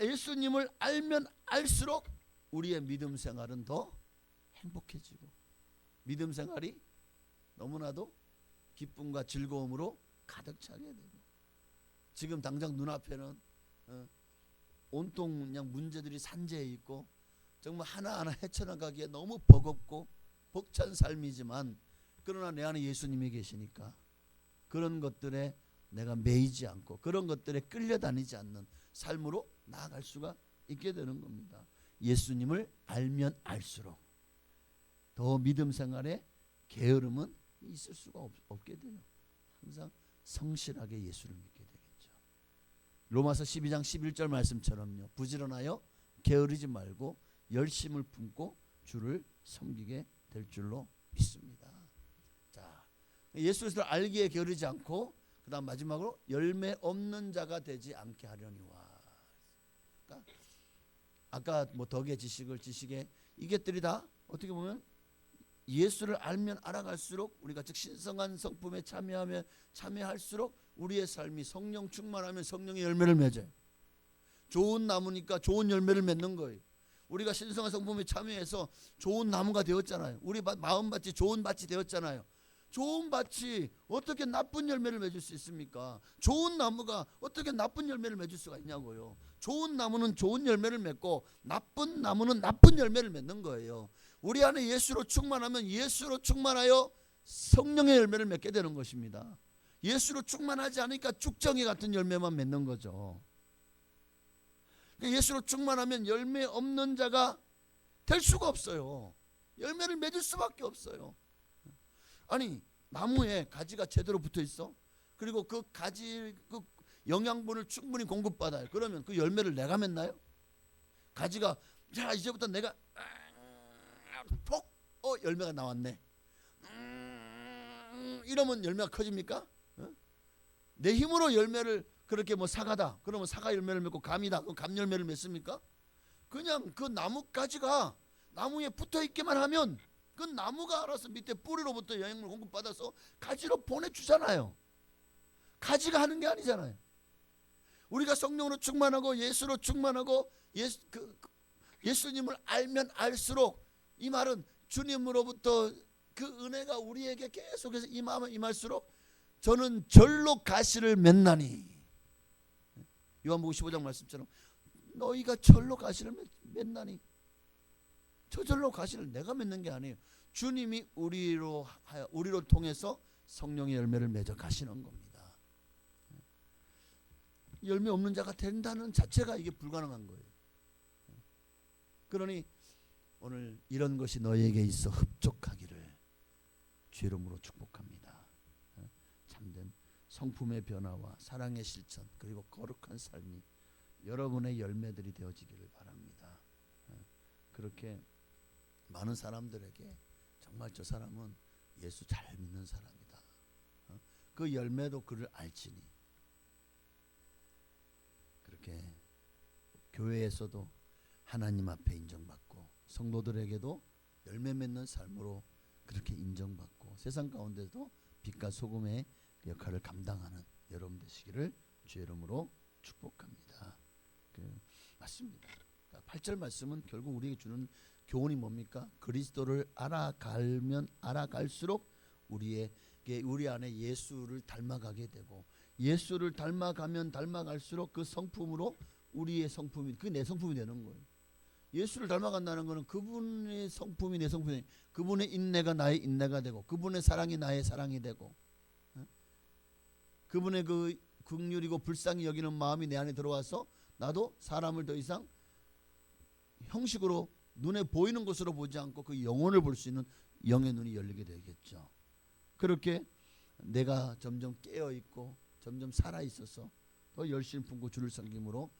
예수님을 알면 알수록 우리의 믿음 생활은 더 행복해지고, 믿음 생활이 너무나도 기쁨과 즐거움으로 가득 차게 되고, 지금 당장 눈앞에는 온통 그냥 문제들이 산재해 있고 정말 하나하나 헤쳐나가기에 너무 버겁고 벅찬 삶이지만, 그러나 내 안에 예수님이 계시니까 그런 것들에 내가 매이지 않고 그런 것들에 끌려다니지 않는 삶으로 나아갈 수가 있게 되는 겁니다. 예수님을 알면 알수록 더 믿음 생활에 게으름은 있을 수가 없게 돼요. 항상 성실하게 예수를 믿게 되겠죠. 로마서 12장 11절 말씀처럼요, 부지런하여 게으르지 말고 열심을 품고 주를 섬기게 될 줄로 믿습니다. 자, 예수를 알기에 게으르지 않고, 그 다음 마지막으로 열매 없는 자가 되지 않게 하려니와. 그러니까 아까 뭐 덕의 지식의 이것들이 다 어떻게 보면 예수를 알면 알아갈수록 우리가 즉 신성한 성품에 참여할수록 우리의 삶이 성령 충만하면 성령의 열매를 맺어요. 좋은 나무니까 좋은 열매를 맺는 거예요. 우리가 신성한 성품에 참여해서 좋은 나무가 되었잖아요. 우리 마음밭이 좋은 밭이 되었잖아요. 좋은 밭이 어떻게 나쁜 열매를 맺을 수 있습니까? 좋은 나무가 어떻게 나쁜 열매를 맺을 수가 있냐고요. 좋은 나무는 좋은 열매를 맺고 나쁜 나무는 나쁜 열매를 맺는 거예요. 우리 안에 예수로 충만하면 예수로 충만하여 성령의 열매를 맺게 되는 것입니다. 예수로 충만하지 않으니까 쭉정이 같은 열매만 맺는 거죠. 예수로 충만하면 열매 없는 자가 될 수가 없어요. 열매를 맺을 수밖에 없어요. 아니, 나무에 가지가 제대로 붙어 있어. 그리고 그 가지 그 영양분을 충분히 공급받아요. 그러면 그 열매를 내가 맺나요? 가지가 자 이제부터 내가 열매가 나왔네. 이러면 열매가 커집니까? 내 힘으로 열매를 그렇게 뭐 사과다. 그러면 사과 열매를 맺고 감이다. 그럼 감 열매를 맺습니까? 그냥 그 나뭇가지가 나무에 붙어 있기만 하면 그 나무가 알아서 밑에 뿌리로부터 영양분을 공급받아서 가지로 보내주잖아요. 가지가 하는 게 아니잖아요. 우리가 성령으로 충만하고 예수로 충만하고 예수님을 알면 알수록, 이 말은 주님으로부터 그 은혜가 우리에게 계속해서 임하면 임할수록 저는 절로 가시를 맺나니, 요한복음 15장 말씀처럼 너희가 절로 가시를 맺나니, 저절로 가시를 내가 맺는 게 아니에요. 주님이 우리로 통해서 성령의 열매를 맺어 가시는 겁니다. 열매 없는 자가 된다는 자체가 이게 불가능한 거예요. 그러니 오늘 이런 것이 너희에게 있어 흡족하기를 주 이름으로 축복합니다. 참된 성품의 변화와 사랑의 실천, 그리고 거룩한 삶이 여러분의 열매들이 되어지기를 바랍니다. 그렇게 많은 사람들에게 정말 저 사람은 예수 잘 믿는 사람이다, 그 열매도 그를 알지니, 그렇게 교회에서도 하나님 앞에 인정받고 성도들에게도 열매 맺는 삶으로 그렇게 인정받고 세상 가운데도 빛과 소금의 역할을 감당하는 여러분 되시기를 주의 이름으로 축복합니다. 맞습니다. 8절 말씀은 결국 우리에게 주는 교훈이 뭡니까? 그리스도를 알아가면 알아갈수록 우리 안에 예수를 닮아가게 되고 예수를 닮아가면 닮아갈수록 그 성품으로 우리의 성품이 그게 내 성품이 되는 거예요. 예수를 닮아간다는 것은 그분의 성품이 내 성품이 그분의 인내가 나의 인내가 되고 그분의 사랑이 나의 사랑이 되고 그분의 그 긍휼이고 불쌍히 여기는 마음이 내 안에 들어와서 나도 사람을 더 이상 형식으로 눈에 보이는 것으로 보지 않고 그 영혼을 볼 수 있는 영의 눈이 열리게 되겠죠. 그렇게 내가 점점 깨어있고 점점 살아있어서 더 열심히 품고 주를 섬김으로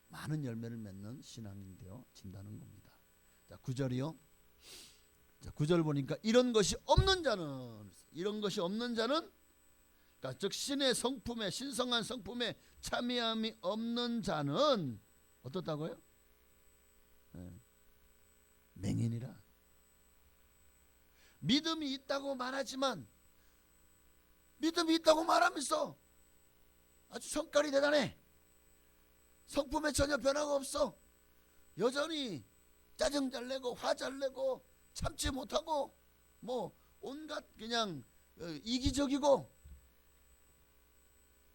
많은 열매를 맺는 신앙이 되어진다는 겁니다. 자, 9절이요. 자, 9절 보니까 이런 것이 없는 자는 그러니까 즉 신의 성품에 신성한 성품에 참여함이 없는 자는 어떻다고요? 맹인이라. 믿음이 있다고 말하지만 믿음이 있다고 말하면서 아주 성깔이 대단해. 성품에 전혀 변화가 없어. 여전히 짜증 잘 내고 화 잘 내고 참지 못하고 뭐 온갖 그냥 이기적이고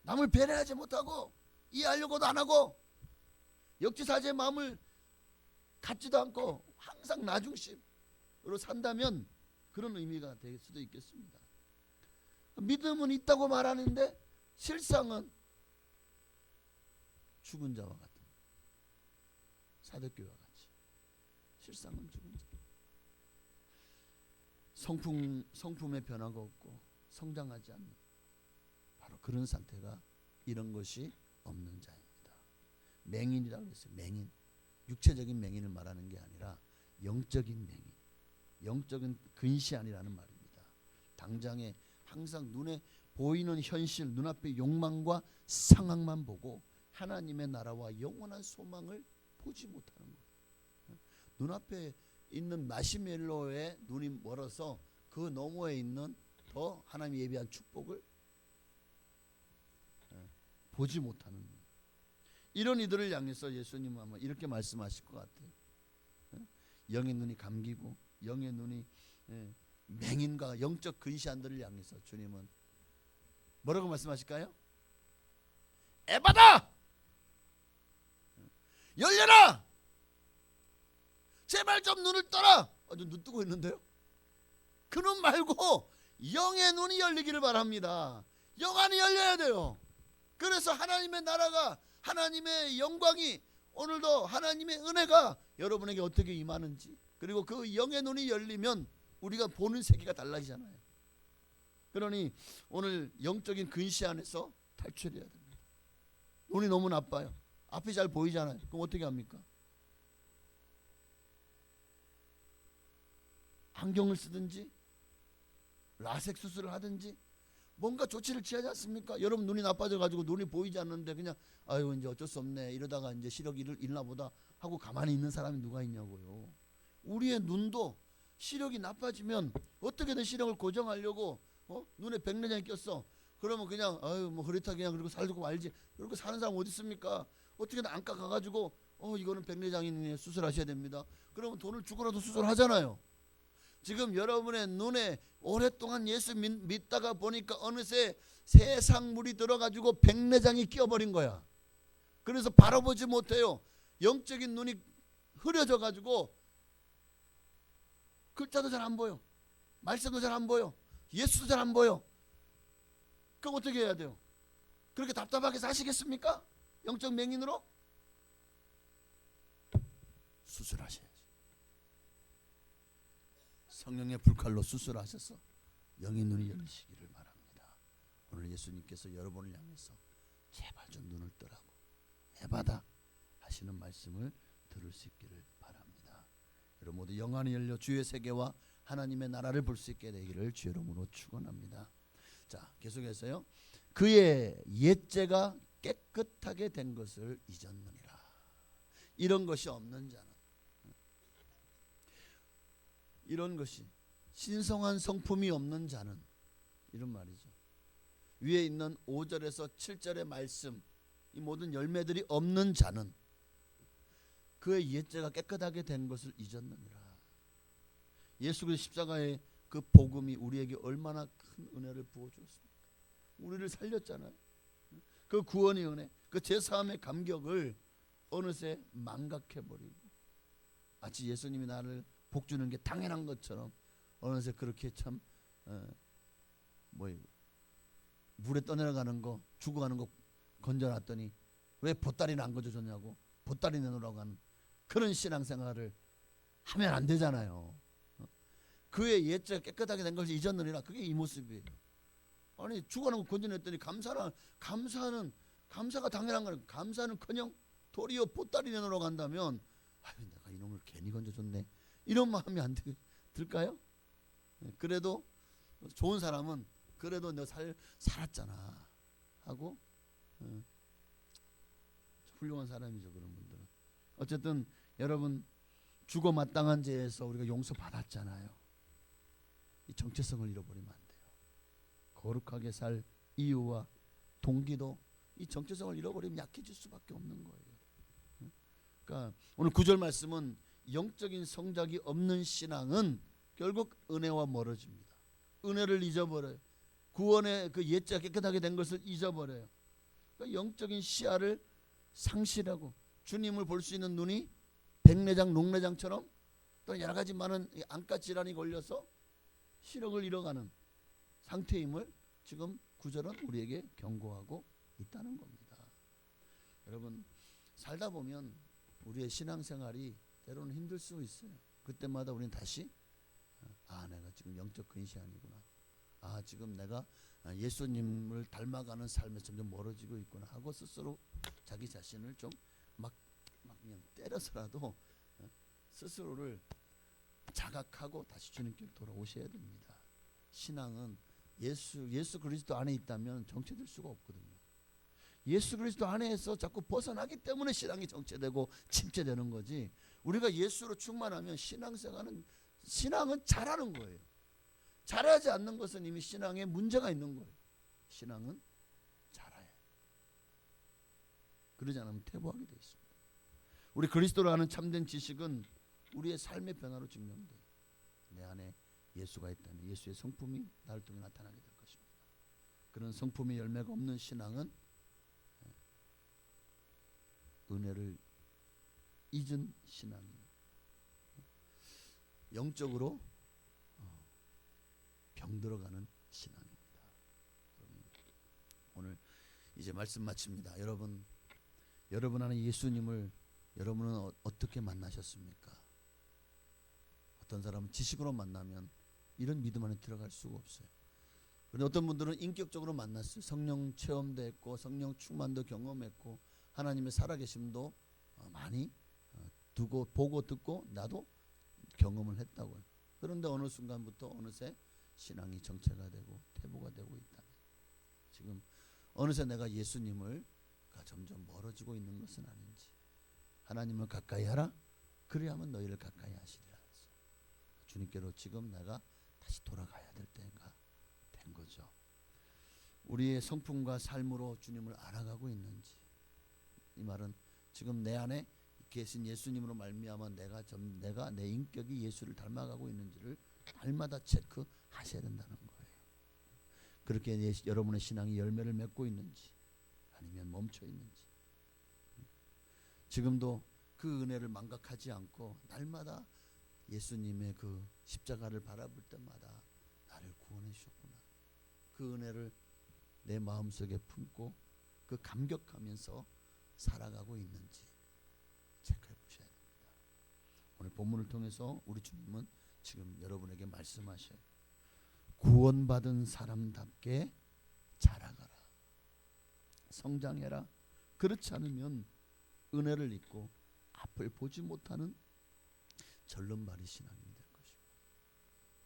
남을 배려하지 못하고 이해하려고도 안 하고 역지사지의 마음을 갖지도 않고 항상 나중심으로 산다면 그런 의미가 될 수도 있겠습니다. 믿음은 있다고 말하는데 실상은 죽은 자와 같은 사도교와 같이 실상은 죽은 자. 성품의 변화가 없고 성장하지 않는 바로 그런 상태가 이런 것이 없는 자입니다. 맹인이라고 했어요. 맹인. 육체적인 맹인을 말하는 게 아니라 영적인 맹인. 영적인 근시안이라는 말입니다. 당장에 항상 눈에 보이는 현실, 눈앞의 욕망과 상황만 보고 하나님의 나라와 영원한 소망을 보지 못하는 거예요. 눈앞에 있는 마시멜로에 눈이 멀어서 그 너머에 있는 더 하나님 예비한 축복을 보지 못하는 거예요. 이런 이들을 향해서 예수님은 아마 이렇게 말씀하실 것 같아요. 영의 눈이 감기고 영의 눈이 맹인과 영적 근시안들을 향해서 주님은 뭐라고 말씀하실까요? 에바다! 열려라! 제발 좀 눈을 떠라! 눈 뜨고 있는데요? 그 눈 말고 영의 눈이 열리기를 바랍니다. 영안이 열려야 돼요. 그래서 하나님의 나라가 하나님의 영광이 오늘도 하나님의 은혜가 여러분에게 어떻게 임하는지 그리고 그 영의 눈이 열리면 우리가 보는 세계가 달라지잖아요. 그러니 오늘 영적인 근시 안에서 탈출해야 됩니다. 눈이 너무 나빠요. 앞이 잘 보이잖아요. 그럼 어떻게 합니까? 안경을 쓰든지 라섹 수술을 하든지 뭔가 조치를 취하지 않습니까? 여러분 눈이 나빠져가지고 눈이 보이지 않는데 그냥 아유 이제 어쩔 수 없네 이러다가 이제 시력이 잃나 보다 하고 가만히 있는 사람이 누가 있냐고요. 우리의 눈도 시력이 나빠지면 어떻게든 시력을 고정하려고 눈에 백내장이 꼈어. 그러면 그냥 아유 뭐 그렇다 그냥 그리고 살고 말지. 그렇게 사는 사람 어디 있습니까? 어떻게든 안과 가가지고 이거는 백내장이네 수술하셔야 됩니다. 그러면 돈을 주고라도 수술하잖아요. 지금 여러분의 눈에 오랫동안 예수 믿다가 보니까 어느새 세상물이 들어가지고 백내장이 끼어버린 거야. 그래서 바라보지 못해요. 영적인 눈이 흐려져 가지고 글자도 잘 안 보여. 말씀도 잘 안 보여. 예수도 잘 안 보여. 그럼 어떻게 해야 돼요? 그렇게 답답하게 사시겠습니까? 영적 맹인으로? 수술하셔야지. 성령의 불칼로 수술하셔서 영의 눈이 열리시기를 바랍니다. 오늘 예수님께서 여러분을 향해서 제발 좀 눈을 뜨라고 해봐다 하시는 말씀을 들을 수 있기를 바랍니다. 여러분 모두 영안이 열려 주의 세계와 하나님의 나라를 볼 수 있게 되기를 주의 이름으로 축원합니다. 자, 계속해서요. 그의 옛죄가 깨끗하게 된 것을 잊었느니라. 이런 것이 없는 자는 이런 것이 신성한 성품이 없는 자는, 이런 말이죠. 위에 있는 5절에서 7절의 말씀, 이 모든 열매들이 없는 자는 그의 옛죄가 깨끗하게 된 것을 잊었느니라. 예수 그리스도 십자가의 그 복음이 우리에게 얼마나 큰 은혜를 부어주었습니까? 우리를 살렸잖아요. 그 구원의 은혜, 그 제사함의 감격을 어느새 망각해버리고 마치 예수님이 나를 복주는 게 당연한 것처럼 어느새 그렇게 참 물에 떠내려가는 거, 죽어가는 거 건져놨더니 왜 보따리는 안 건져줬냐고 보따리 내놓으라고 하는 그런 신앙생활을 하면 안 되잖아요. 그의 옛죄가 깨끗하게 된 것을 잊었느니라. 그게 이 모습이에요. 아니 죽어가는 거 건져냈더니 감사가 당연한 거예요. 감사는커녕 도리어 보따리 내놓으라고 한다면 아유 내가 이놈을 괜히 건져줬네 이런 마음이 안 들까요? 그래도 좋은 사람은 그래도 너 살았잖아 하고 훌륭한 사람이죠. 그런 분들은 어쨌든 여러분 죽어 마땅한 죄에서 우리가 용서받았잖아요. 이 정체성을 잃어버리면 안 돼요. 거룩하게 살 이유와 동기도 이 정체성을 잃어버리면 약해질 수밖에 없는 거예요. 그러니까 오늘 9절 말씀은 영적인 성장이 없는 신앙은 결국 은혜와 멀어집니다. 은혜를 잊어버려요. 구원의 그 옛죄가 깨끗하게 된 것을 잊어버려요. 그러니까 영적인 시야를 상실하고 주님을 볼 수 있는 눈이 백내장, 녹내장처럼 또 여러 가지 많은 안과 질환이 걸려서 시력을 잃어가는 상태임을 지금 9절은 우리에게 경고하고 있다는 겁니다. 여러분 살다 보면 우리의 신앙생활이 때로는 힘들 수 있어요. 그때마다 우리는 다시 내가 지금 영적 근시안이구나. 지금 내가 예수님을 닮아가는 삶에서 점점 멀어지고 있구나 하고 스스로 자기 자신을 좀 막 그냥 때려서라도 스스로를 자각하고 다시 주님께 돌아오셔야 됩니다. 신앙은 예수 그리스도 안에 있다면 정체될 수가 없거든요. 예수 그리스도 안에서 자꾸 벗어나기 때문에 신앙이 정체되고 침체되는 거지. 우리가 예수로 충만하면 신앙은 잘하는 거예요. 잘하지 않는 것은 이미 신앙에 문제가 있는 거예요. 신앙은 잘해요. 그러지 않으면 퇴보하게 되어 있습니다. 우리 그리스도로 하는 참된 지식은 우리의 삶의 변화로 증명돼요. 내 안에 예수가 있다면 예수의 성품이 나를 통해 나타나게 될 것입니다. 그런 성품의 열매가 없는 신앙은 은혜를 잊은 신앙이에요. 영적으로 병들어가는 신앙입니다. 오늘 이제 말씀 마칩니다. 여러분 안에 예수님을 여러분은 어떻게 만나셨습니까? 어떤 사람은 지식으로 만나면 이런 믿음 안에 들어갈 수가 없어요. 그런데 어떤 분들은 인격적으로 만났어요. 성령 체험도 했고 성령 충만도 경험했고 하나님의 살아계심도 많이 보고 듣고 나도 경험을 했다고요. 그런데 어느 순간부터 어느새 신앙이 정체가 되고 퇴보가 되고 있다. 지금 어느새 내가 예수님을 점점 멀어지고 있는 것은 아닌지. 하나님을 가까이 하라. 그리하면 너희를 가까이 하시리라. 주님께로 지금 내가 다시 돌아가야 될 때가 된 거죠. 우리의 성품과 삶으로 주님을 알아가고 있는지. 이 말은 지금 내 안에 계신 예수님으로 말미암아 내가 내 인격이 예수를 닮아가고 있는지를 날마다 체크하셔야 된다는 거예요. 그렇게 여러분의 신앙이 열매를 맺고 있는지 아니면 멈춰 있는지. 지금도 그 은혜를 망각하지 않고 날마다 예수님의 그 십자가를 바라볼 때마다 나를 구원해 주셨구나. 그 은혜를 내 마음속에 품고 그 감격하면서 살아가고 있는지 체크해 보셔야 됩니다. 오늘 본문을 통해서 우리 주님은 지금 여러분에게 말씀하셔요. 구원받은 사람답게 자라가라. 성장해라. 그렇지 않으면 은혜를 잊고 앞을 보지 못하는 절름발이 신앙이 될 것입니다.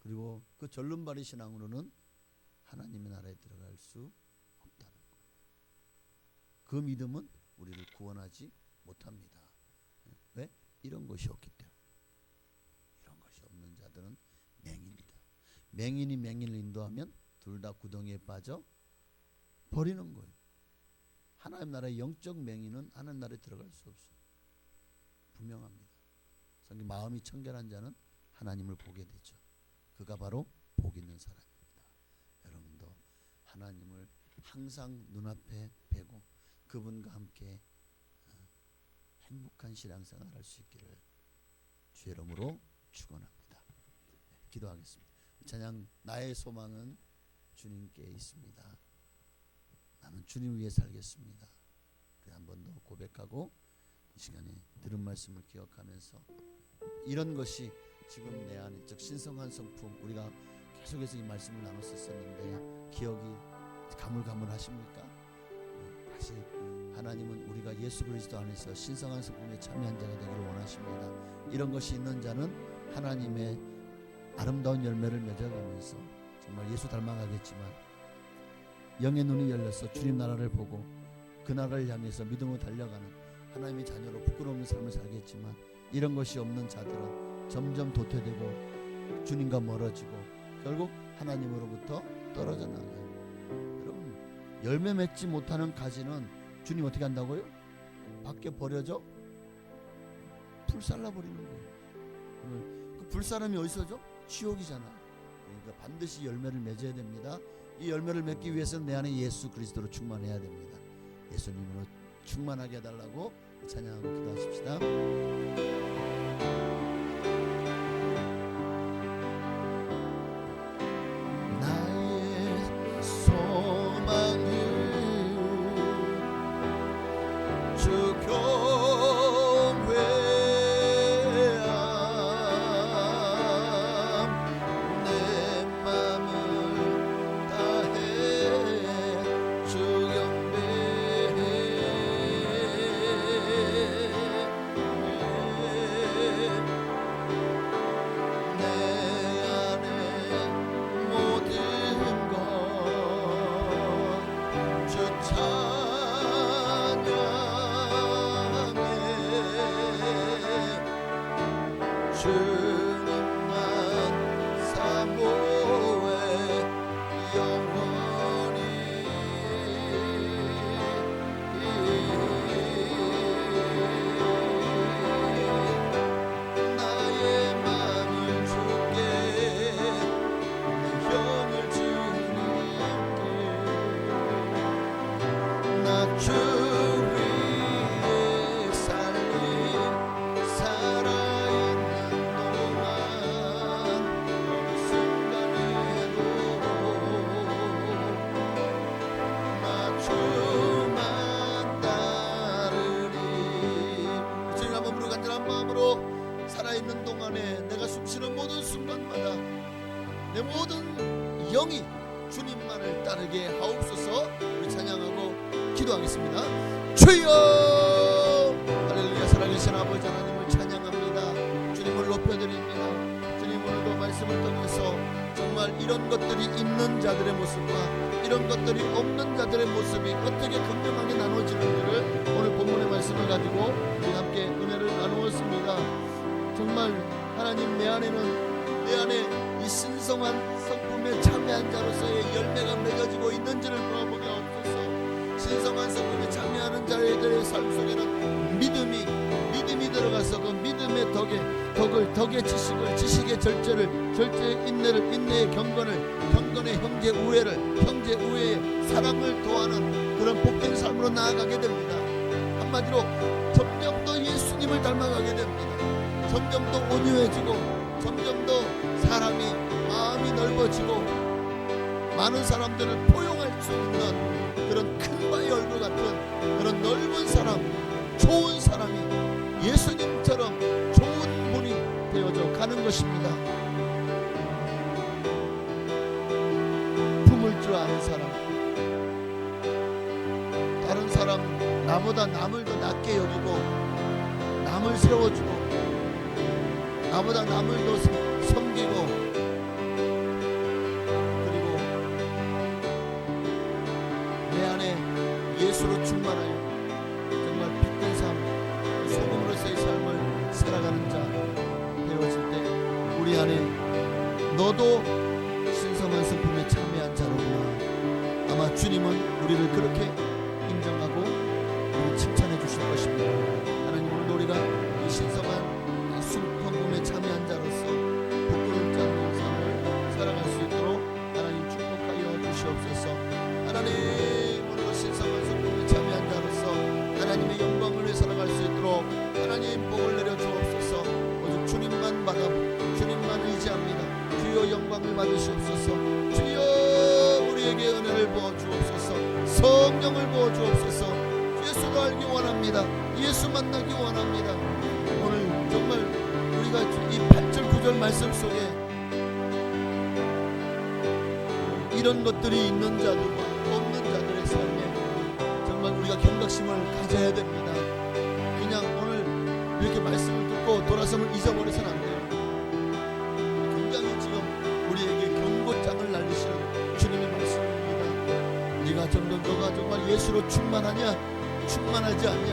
그리고 그 절름발이 신앙으로는 하나님의 나라에 들어갈 수 없다는 거예요. 그 믿음은 우리를 구원하지 못합니다. 왜? 이런 것이 없기 때문에. 이런 것이 없는 자들은 맹인이 맹인을 인도하면 둘 다 구덩이에 빠져 버리는 거예요. 하나님 나라의 영적 맹인은 하나님 나라에 들어갈 수 없어요. 분명합니다. 성경 마음이 청결한 자는 하나님을 보게 되죠. 그가 바로 복 있는 사람입니다. 여러분도 하나님을 항상 눈앞에 뵈고 그분과 함께 행복한 신앙생활을 할 수 있기를 주의 이름으로 축원합니다. 기도하겠습니다. 찬양 나의 소망은 주님께 있습니다. 나는 주님을 위해 살겠습니다. 한 번 더 고백하고 이 시간에 들은 말씀을 기억하면서 이런 것이 지금 내 안에 즉 신성한 성품 우리가 계속해서 이 말씀을 나눴었는데 기억이 가물가물하십니까? 다시 하나님은 우리가 예수 그리스도 안에서 신성한 성품에 참여한 자가 되기를 원하십니다. 이런 것이 있는 자는 하나님의 아름다운 열매를 맺어가면서 정말 예수 닮아가겠지만 영의 눈이 열려서 주님 나라를 보고 그 나라를 향해서 믿음으로 달려가는 하나님의 자녀로 부끄러운 삶을 살겠지만 이런 것이 없는 자들은 점점 도태되고 주님과 멀어지고 결국 하나님으로부터 떨어져 나가요. 여러분 열매 맺지 못하는 가지는 주님 어떻게 한다고요? 밖에 버려져 불살라 버리는 거예요. 그 불사람이 어디서죠? 지옥이잖아요. 그러니까 반드시 열매를 맺어야 됩니다. 이 열매를 맺기 위해서는 내 안에 예수 그리스도로 충만해야 됩니다. 예수님으로 충만하게 해달라고 찬양하고 기도하십시다. 나의 소망은 주 살아있는 동안에 내가 숨쉬는 모든 순간마다 내 모든 영이 주님만을 따르게 하옵소서. 우리 찬양하고 기도하겠습니다. 주여 할렐루야. 살아계신 아버지 하나님을 찬양합니다. 주님을 높여드립니다. 주님 오늘도 말씀을 통해서 정말 이런 것들이 있는 자들의 모습과 이런 것들이 없는 자들의 모습이 어떻게 극명하게 나눠지는지를 오늘 본문의 말씀을 가지고 우리 함께 은혜를 나누었습니다. 정말 하나님 내 안에 이 신성한 성품에 참여한 자로서의 열매가 맺어지고 있는지를 보아보게 하옵소서. 신성한 성품에 참여하는 자들의 삶 속에는 믿음이 들어가서 그 믿음의 덕의 지식을, 지식의 절제의 인내를, 인내의 경건의 형제 우애의 사랑을 도하는 그런 복된 삶으로 나아가게 됩니다. 한마디로 점점 더 예수님을 닮아가게 됩니다. 점점 더 온유해지고 점점 더 마음이 넓어지고 많은 사람들을 포용할 수 있는 그런 큰 바위 얼굴 같은 그런 넓은 사람, 좋은 사람이 예수님처럼 좋은 분이 되어져 가는 것입니다. 품을 줄 아는 사람, 다른 사람 나보다 남을 더 낮게 여기고 남을 세워주고 나보다 남을 더 섬기고 그리고 내 안에 예수로 충만하여 정말 빛된 삶, 소금으로서의 삶을 살아가는 자 되어질 때 우리 안에 너도 신성한 성품에 참여한 자로구나. 아마 주님은 우리를 그렇게 인정하고 우리를 칭찬해 주실 것입니다. 하나님, 오늘도 우리가 이 신성한 성품에 참여한 자로서 부끄럽지 않는 삶을 살아갈 수 있도록 하나님 축복하여 주시옵소서. 하나님, 오늘도 신성한 성품에 참여한 자로서 하나님의 영광을 위해 살아갈 수 있도록 하나님 복을 내려 주옵소서. 오직 주님만 받아 주님만 의지합니다. 주여 영광을 받으시옵소서. 주여 우리에게 은혜를 부어 주옵소서. 성령을 부어 주옵소서. 예수를 알기 원합니다. 예수 만나기 원합니다. 오늘 정말 우리가 이 8절 9절 말씀 속에 이런 것들이 있는 자들과 없는 자들의 삶에 정말 우리가 경각심을 가져야 됩니다. 그냥 오늘 이렇게 말씀을 듣고 돌아서면 잊어버려서는 안 돼요. 굉장히 지금 우리에게 경고장을 날리시는 주님의 말씀입니다. 네가 점점 너가 정말 예수로 충만하냐 충만하지 않냐,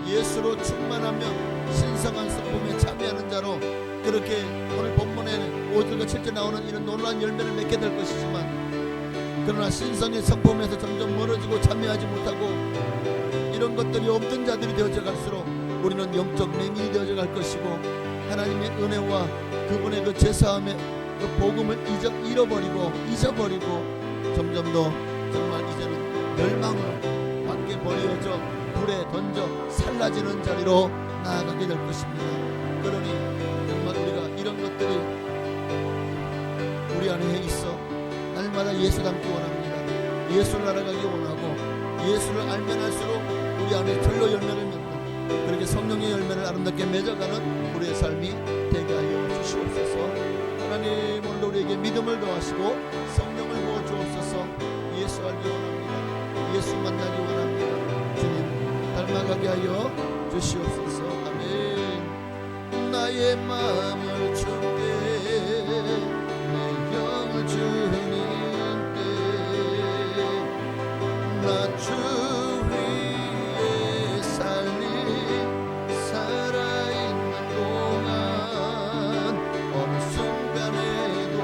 예수로 충만하면 신성한 성품에 참여하는 자로 그렇게 오늘 본문에는 5절과 7절 나오는 이런 놀라운 열매를 맺게 될 것이지만, 그러나 신성의 성품에서 점점 멀어지고 참여하지 못하고 이런 것들이 없는 자들이 되어져 갈수록 우리는 영적 맹인이 되어져 갈 것이고, 하나님의 은혜와 그분의 그 제사함의 그 복음을 잊어버리고 점점 더 정말 이제는 멸망으로 밖에 버려져 불에 던져 살라지는 자리로 나아가게 될 것입니다. 그러니 정말 우리가 이런 것들이 우리 안에 있어 날마다 예수 닮기 원합니다. 예수를 알아가기 원하고 예수를 알면 할수록 우리 안에 절로 열매를 맺는, 그렇게 성령의 열매를 아름답게 맺어가는 우리의 삶이 되게 하여 주시옵소서. 하나님, 오늘도 우리에게 믿음을 더하시고 성령을 부어 주옵소서. 예수 알기 원합니다. 예수 만나기 원합니다. 주님 닮아가게 하여 주시옵소서. 아멘. 나의 마음을 주께, 내 영을 주님께, 나 주 위에 살아있는 동안 어느 순간에도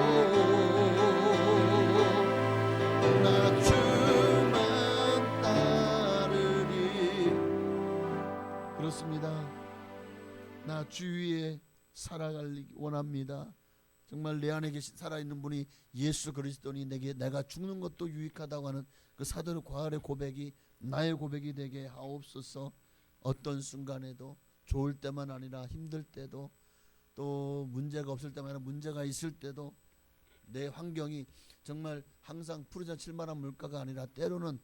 나 주만 따르리. 그렇습니다. 나 주위에 살아가기 원합니다. 정말 내 안에 계신 살아있는 분이 예수 그리스도니 내가 죽는 것도 유익하다고 하는 그 사도 바울의 고백이 나의 고백이 되게 하옵소서. 어떤 순간에도, 좋을 때만 아니라 힘들 때도, 또 문제가 없을 때만 아니라 문제가 있을 때도, 내 환경이 정말 항상 푸르자 칠만한 물가가 아니라 때로는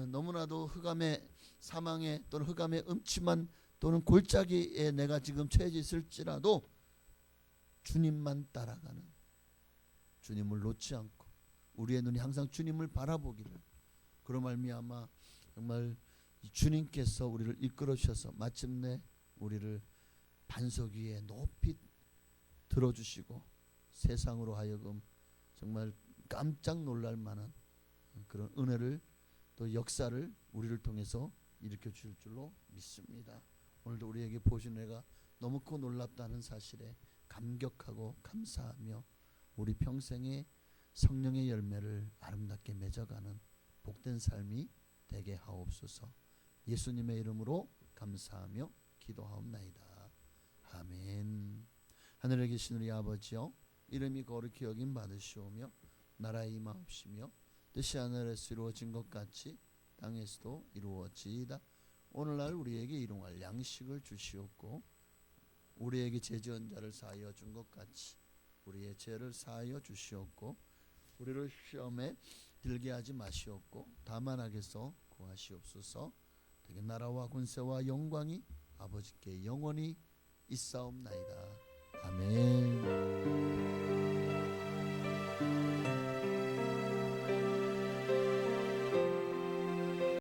너무나도 흑암의 사망에 또는 흑암의 음침한 또는 골짜기에 내가 지금 처해져 있을지라도 주님만 따라가는, 주님을 놓지 않고 우리의 눈이 항상 주님을 바라보기를, 그로 말미암아 정말 주님께서 우리를 이끌어 주셔서 마침내 우리를 반석 위에 높이 들어주시고 세상으로 하여금 정말 깜짝 놀랄 만한 그런 은혜를 또 역사를 우리를 통해서 일으켜 주실 줄로 믿습니다. 오늘도 우리에게 보신 은혜가 너무 크고 놀랍다는 사실에 감격하고 감사하며 우리 평생에 성령의 열매를 아름답게 맺어가는 복된 삶이 되게 하옵소서. 예수님의 이름으로 감사하며 기도하옵나이다. 아멘. 하늘에 계신 우리 아버지여, 이름이 거룩히 여김 받으시오며 나라의 임하옵시며 뜻이 하늘에서 이루어진 것 같이 땅에서도 이루어지이다. 오늘날 우리에게 일용할 양식을 주시옵고 우리에게 죄 지은 자를 사하여 준 것 같이 우리의 죄를 사하여 주시옵고 우리를 시험에 들게 하지 마시옵고 다만 악에서 구하시옵소서. 되게 나라와 권세와 영광이 아버지께 영원히 있사옵나이다. 아멘.